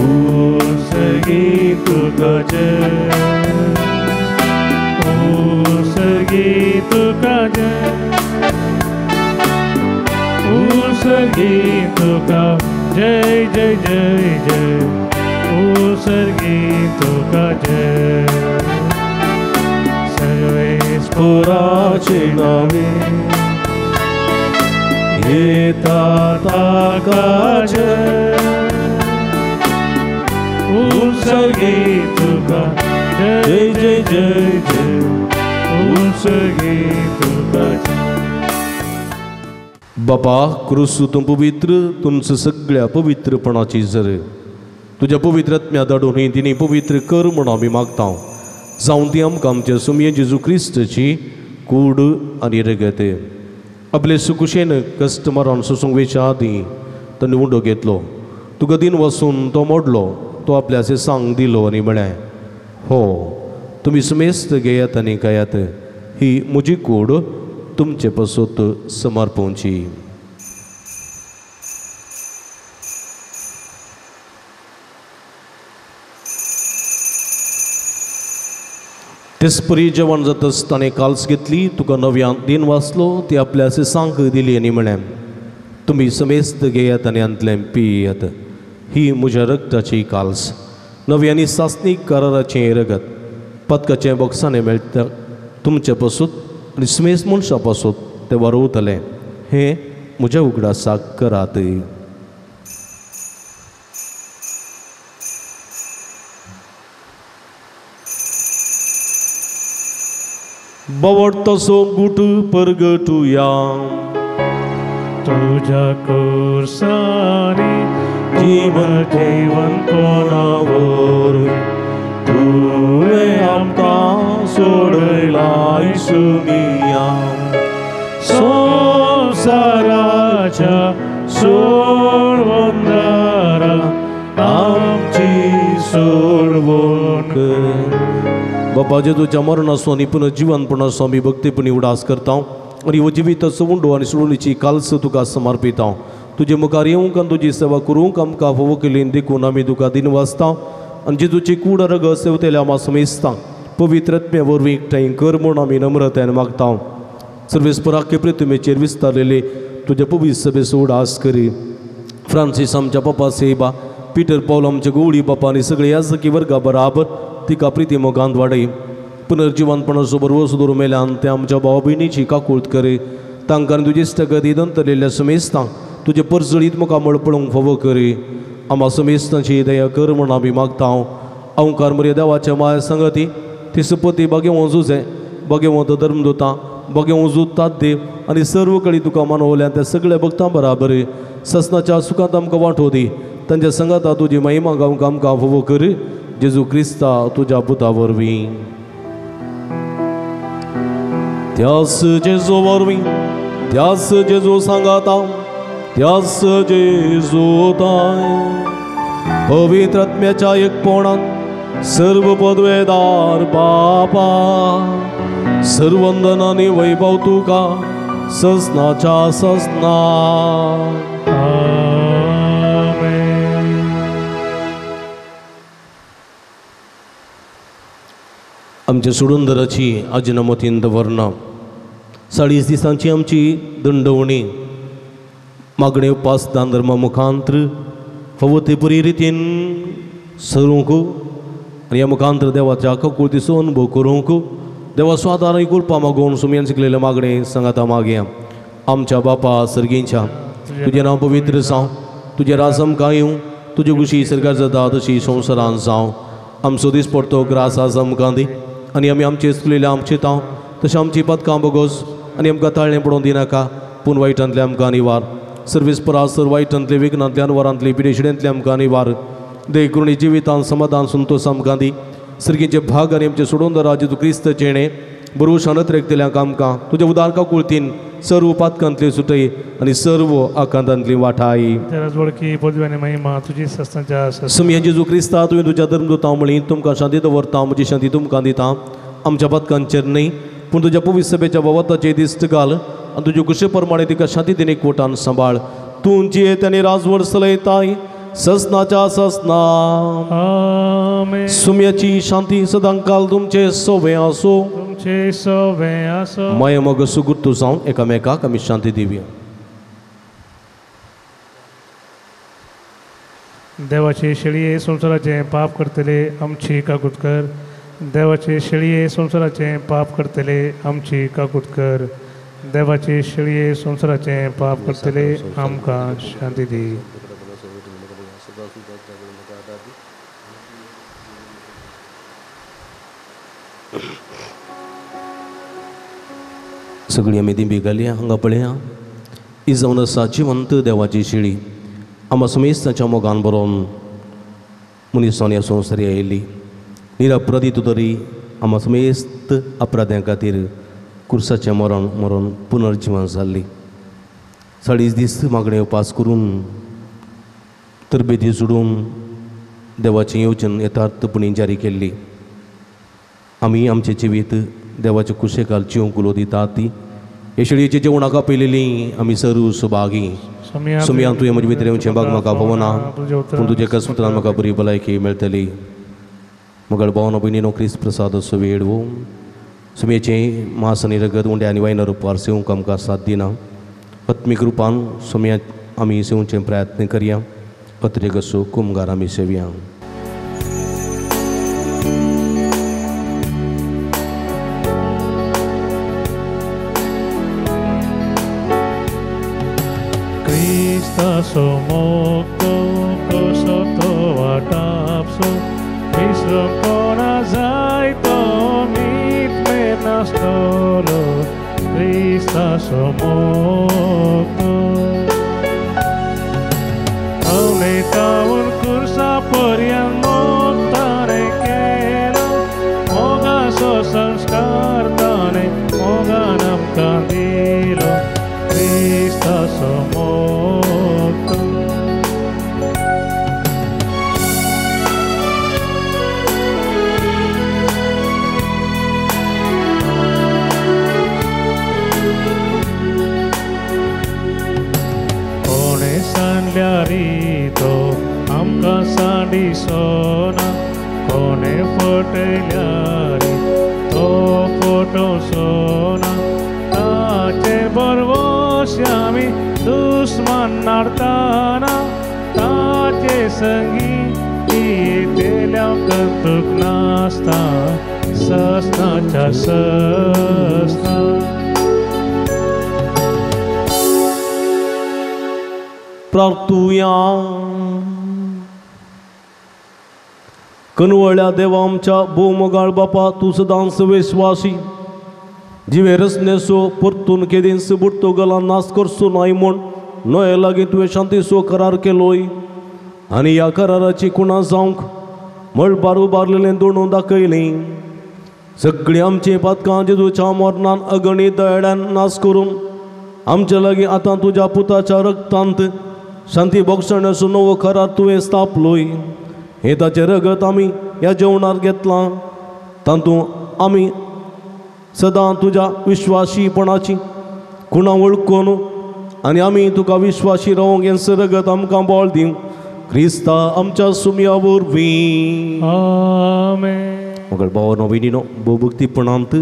उसगी तुका जय. उसगी तुका जय. उसगी तुका जय जय जय जय. उसगी तुका जय. सर्वेस्पराचे नावे येता ताका जय. उसगी तुका जय जय जय जय. उसगी तुका जय. बापा क्रूस तूं पवित्र तुमचं सगळ्या पवित्रपणाची जर तुझ्या पवित्रात्म्या धाडून ही तिणी पवित्र कर म्हूण आमी मागता. जावं ती आमकां आमच्या सुमये जेजू क्रिस्ताची कूड आनी रगत आपले सुकुशेन कस्टमरान सोसूंक वेच्या आदीं ताणें उंडो घेतलो. तुका दिन वसून तो मोडलो. तो आपल्याचे सांग दिलो आनी म्हळें हो तुमी सुमेस्त घेयात आनी खायात. ही म्हजी कूड तुमचे पासत समर्पोवची. तेसपरी जेवण जातच ताणें काल्स घेतली. तुका नव्यान दिन वाचलो ती आपल्या सांक दिली आनी म्हळें तुमी समेस्त घेयात आनी अंतलें पियात. ही म्हज्या रगताची काल्स नव्यानी सासनीक कराराचें रगत पदकाचें बॉक्सांनी मेळटा तुमचे पासून आनी समेस्त मनशां पासून ते वारोवतलें. हें म्हज्या उगडासाक करात. बवट तसो गुट परगटुया. तुझ्या कोर्सानी जीवन कोणावर तुवें आमकां सोडलाय सुमिया. संवसाराच्या सोडवंदारा आमची सोडवण कर. बापा जेजूच्या मरणासो आनी पुनर्जीवनपणासो आमी भक्तीपणी उडास करता आनी हो जिविताचो उंडो आनी सोडणीची काल्स तुका समर्पिता. तुजे मुखार येवंक आनी तुजी सेवा करूंक आमकां फोव केलीन देखून आमी तुका दिन वाचता आनी जेजूची कूड रग सेवतेल्या आमी समेजता. पवित्रत्मे वरवीं एकठांय कर म्हूण आमी नम्रतायेन मागता. सर्वेस्पराके प्रतिमेचेर विस्तारलेले तुज्या पवित्र सभेचो उडास करी. फ्रांसीस आमच्या पप्पा सेबा पीटर पौल आमचे गवळी बापा आनी सगळे याजकी वर्गा बराबर तिका प्रिती मोगांत वाडय. पुनर्जिवनपणाचो बरोबर सुदूर मेल्यान ते आमच्या भाव भयणीची काकूळट करे तांकां तुजी इश्टगती दंतलेल्या समेस्तांक तुजे परजळीत म्हाका मळपळोवंक फावो करे आम्हा समेस्तांची दया कर म्हण आमी मागता अवकार मरे देवाच्या माया संगती तिसपती बागे वचूचे बागे वत धर्मदूतां बागे वचूतात देव आनी सर्व कडेन तुका मानवल्या त्या सगळ्या भक्तां बराबर ससनाच्या सुखांत आमकां वांटो दी तांच्या संगाता तुजी महिमा गावंक आमकां फावो कर जेजू क्रिस्ता तुज्या पुता वरवीं त्यास जेजू वरवीं त्यास जेजू सांगाता त्यास जेजू ताय पवित्र आत्म्याच्या एकपणान सर्व पदवेदार बापा सर्वंदन आनी वैभव तुका ससनाच्या ससना आमच्या सुडुंदराची अजनमतीन दवरना 40 दिसांची आमची दंडवणी मागणे उपास दान धर्मा मुखांतर फावो ते बरे रितीन सरूंक आनी ह्या मुखांतर देवाच्या काकूळटीचो अनुभव करूंक देवा स्वादार कुलपा मागून सुमयान शिकलेले मागणे सांगाता मागया आमच्या बापा सर्गींच्या तुजें नांव पवित्र जावं तुजें राज आमकां येवं तुजी खुशी सरकार जाता तशी संवसारांत जावं आमचो दीस पडतो ग्रास आज आमकां दी आनी आमी आमचे चुकलेले आमचे तांव तशें आमची पदकां बोगोस आनी आमकां ताळणें पडोवन दिनाका पूण वायटांतले आमकां निवार सर्वीस परास सर वायटांतले विघ्नांतल्यान वरांतले पिडेशिडेंतले आमकां निवार दय करून जिवितांत समाधान संतोश आमकां दी सर्गीचे भाग आनी आमचे सोडून दरा जेजू क्रिस्त जेणे भरवशानत रेखतल्यांक आमकां तुज्या उदारका कुळतीन सर्व पातकांतली सुटय आनी सर्व आकांतांतली वाठाय वळखी पदवी आनी महिमा तुजी सस्तांच्या सुमया जेजू क्रिस्ता तुवें तुज्या धर्मदूतां म्हळी तुमकां शांती दवरता म्हजी शांती तुमकां दिता आमच्या पातकांचेर न्हय पूण तुज्या पवित्र सभेच्या भवताचे दिश्ट घाल आनी तुजे कुशे प्रमाणे तिका शांती दिने कोटान सांबाळ तूं जियेत आनी राजवट चलयताय ससनाच्या ससना सुमयाची शांती सदां काल तुमचे सोबे आसो तुमचे सोबे आसो माय मग सुगुर्तू जावन एकामेकाक आमी शांती दिवया देवाचे शेळये संवसाराचे पाप करतले आमची काकूट कर देवाचे शेळये संवसाराचे पाप करतले आमची काकूट कर देवाचे शेळये संवसाराचे पाप करतले आमकां शांती दी सगळी आमी दिंबी घालया हांगा पळया ही जावन आसा जिवंत देवाची शेळी आम्हा समेस्ताच्या मोगान बरोवन मनशान ह्या संवसारी आयिल्ली निरपराधीत तरी आम्हा समेस्त अपराध्यां खातीर कुर्साचें मरण पुनर्जीवन जाल्ली 40 दीस मागणे उपास करून तरबेती सोडून देवाचें येवजण यथार्थपणी जारी केल्ली आमी आमचें जिवीत देवाच्या कुशेकाल जिवंक उलो दितात ती हे शेळयेच्या जेवणाका पयलेली आमी सर्व सुभागी सुमयान तुवें म्हजे भितर येवचें भाग म्हाका भोवना पूण तुजे कसपुत्रान म्हाका बरी भलायकी मेळटली मगळ भावना भयणीनो क्रिस्त प्रसाद असो वेळ वो सुमयेचें मास आनी रगत उंड्या आनी वायनार उपवार सेवंक आमकां साथ दिना आत्मीक रुपान सुमया आमी सेवचें प्रयत्न करया पत्रेक असो कुमगार आमी सेवया Somokto kosoto watapso Visrokona zaito mit menastolo Krista somokto Aune taun kursa poryan moktane kera Moga so sanskar tane moga nam kandilo Krista somokto तो आमकां सांडी सोना कोणे फटयल्यारी तो फोटो सोना ताचे बरवोश आमी दुस्मान नाडटाना ताचे संगी येतेल्या कंतूक नासता ससनाच्या ससना प्रार्थूया. कनवळ्या देवा आमच्या बोमगाळ बापा तू सदांच विश्वासी जिवे रचनेसो परतून केदींस बुडतो गला नाश करसो नाही म्हण नये लागीं तुवें शांतीसो करार केलोय आनी ह्या कराराची कुणा जावंक मळबार उबारलेलें दोणू दाखयलें. सगळीं आमची पातकां जेजूच्या मरणान अगणीत दयेड्यान नाश करून आमच्या लागीं आतां तुज्या पुताच्या रक्तांत शांती बक्षण्याचो नवो करार तुवें स्थापलोय. हे ताचें रगत आमी ह्या जेवणार घेतलां. तातूंत आमी सदां तुज्या विश्वासीपणाची खुणां वळखून आनी आमी तुका विश्वासी रावंक हें रगत आमकां बोळ दिवं. क्रिस्ता आमच्या सुमया वरवीं आमेन. मगळ भावानो भयणीनो भोवभक्तीपणांत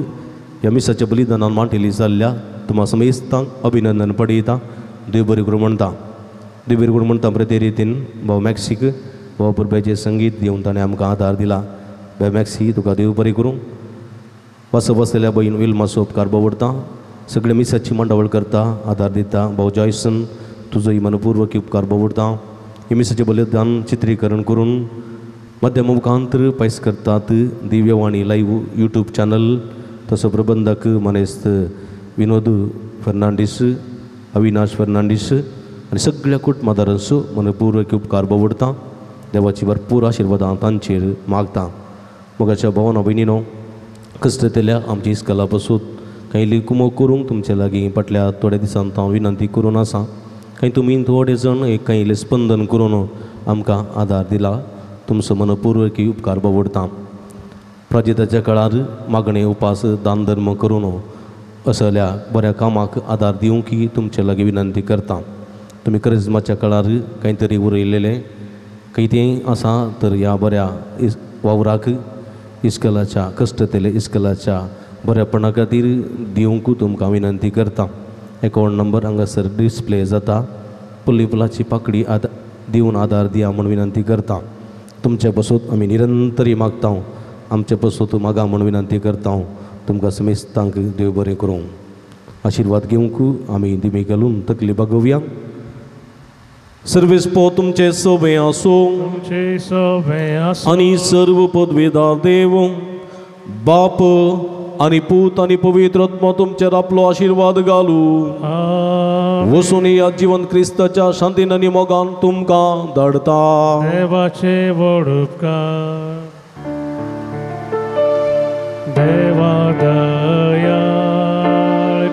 ह्या मिसाच्या बलिदानान मांडिल्ली जाल्ल्या तुम्हा समेस्तांक अभिनंदन पडयता. देव बरें करूं म्हणटा. देव बरें करूं म्हणटा बरे ते रितीन भाव मॅक्सीक भाव पुरब्याचें संगीत दिवन ताणें आमकां आदार दिला. भाव मॅक्सी तुका देव बरें करूं. वस बसलेल्या भयण विल्माचो उपकार भोवडटा. सगळे मिसाची मंडवळ करता आदार दिता. भाव जॉयसन तुजोय मनपूर्वक उपकार भोवडटा. हे मिसाचें बलिदान चित्रीकरण करून माध्यम मुखांतर पयस करतात. दिव्यवाणी लाईव्ह यूट्यूब चॅनल तसो प्रबंधक मनेस्त विनोद फर्नांडीस अविनाश फर्नांडीस आनी सगळ्या कुटुंबादारांचो मनपूर्वक उपकार भोवडटा. देवाची भरपूर आशिर्वादां तांचेर मागता. मोगाच्या भावानो भयणीनो कश्टतेल्या आमची इस्कला पासून काही लिकुमो करूंक तुमचे लागीं फाटल्या थोड्या दिसांत हांव विनंती करून आसा. काही तुमी थोडे जण एक काही स्पंदन करून आमकां आदार दिला. तुमचो मनपूर्वक उपकार भोवडटा. प्राजिताच्या काळार मागणे उपास दान धर्म करून असल्या बऱ्या कामाक आदार दिवंक तुमचे लागीं विनंती करता. तुमी क्रिस्मसाच्या काळार काही तरी उरयलेले काही तें आसा तर ह्या बऱ्या वावराक इस्कलाच्या कश्टतेले इस्कलाच्या बऱ्यापणा खातीर दिवंक तुमकां विनंती करता. अकावंट नंबर हांगासर डिस्प्ले जाता. पुलिपलाची पाकडी दिवन आदार दिया म्हूण विनंती करता. तुमचे पासून आमी निरंतरी मागता. आमचे पासून मागा म्हूण विनंती करता. तुमकां समेस्तांक देव बरें करूं. आशिर्वाद घेवंक आमी दिमी घालून तकली बागोवया. सर्वेस्पो तुमचे सोबे आसूं तुमचे सोबे आसूं आनी सर्व पदवेदार देव बाप आनी पूत आनी पवित्र आत्मा तुमचेर आपलो आशिर्वाद घालूं. आमेन. वसून या जीवन क्रिस्ताच्या शांतीन आनी मोगान तुमकां धाडटा. देवाचे व्हड उपकार देवा दयाळ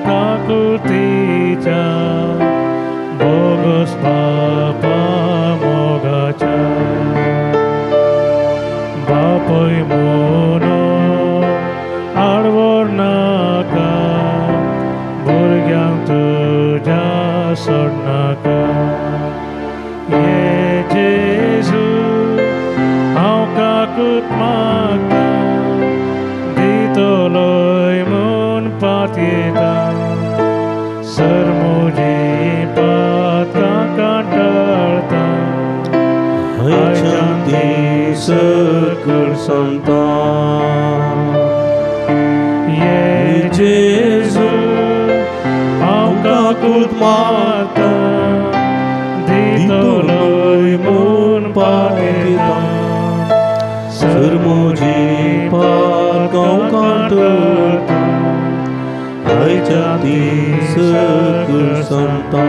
काकुतीच्या बोगस बापा मोगाच्या बापय मोनो आडवोर नाका भुरग्यांक तुज्या सोडनाका. ये जेजू हांव काकूत मागता दितलोय म्हूण पातयेता. सर म्हजी पातकां कांटाळता शांती सकळ संता. ये जेजू हांव काकूत मागता दितलोय म्हूण पातयेता. सर म्हजी पातकां कांटाळता शांती सकळ संता.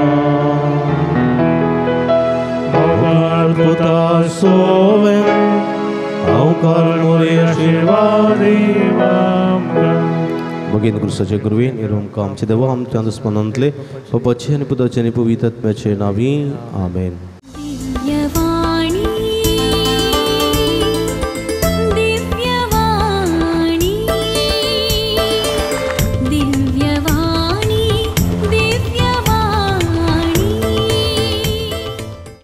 मोगाळ पुता सोवें हांव काल मोरे आशिर्वाद भगीन क्रिस्ताचे गुरवेन येवंक आमचे देवा आमच्या अंतस्मरणांतले बापाचे आनी पुताचे आनी पवित्र आत्म्याचे नांवी आमेन.